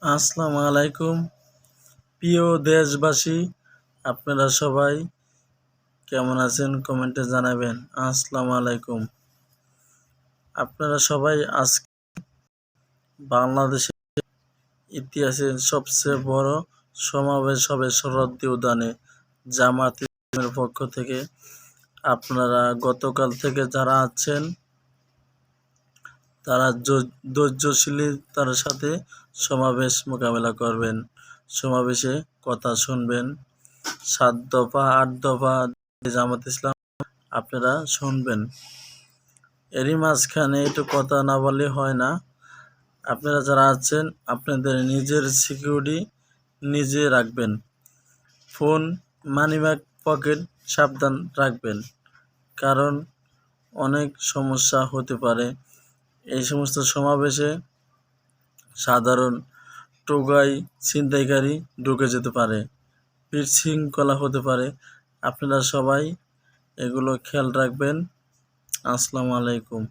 আসসালামু আলাইকুম প্রিয় দেশবাসী, আপনারা সবাই কেমন আছেন কমেন্টে জানাবেন। আসসালামু আলাইকুম। আপনারা সবাই আজকে বাংলাদেশের ইতিহাসের সবচেয়ে বড় সমাবেশ হবে শরৎদি উদ্যানে জামাত ইসলামের পক্ষ থেকে। আপনারা গতকাল থেকে যারা আছেন তারা ধৈর্যশীলতার সাথে সমাবেশ মোকাবেলা করবেন, সমাবেশে কথা শুনবেন। 7 দফা 8 দফা জামাত ইসলাম আপনারা শুনবেন। এরই মাঝখানে একটু কথা না বললে হয় না। আপনারা যারা আছেন আপনাদের নিজের সিকিউরিটি নিজে রাখবেন। ফোন, মানিব্যাগ, পকেট সাবধান রাখবেন, কারণ অনেক সমস্যা হতে পারে। এই সমস্ত সমাবেশে সাধারণ টোগাই ছিনতাইকারী ঢুকে যেতে পারে, বিশৃঙ্খলা হতে পারে। আপনারা সবাই এগুলো খেয়াল রাখবেন। আসসালামু আলাইকুম।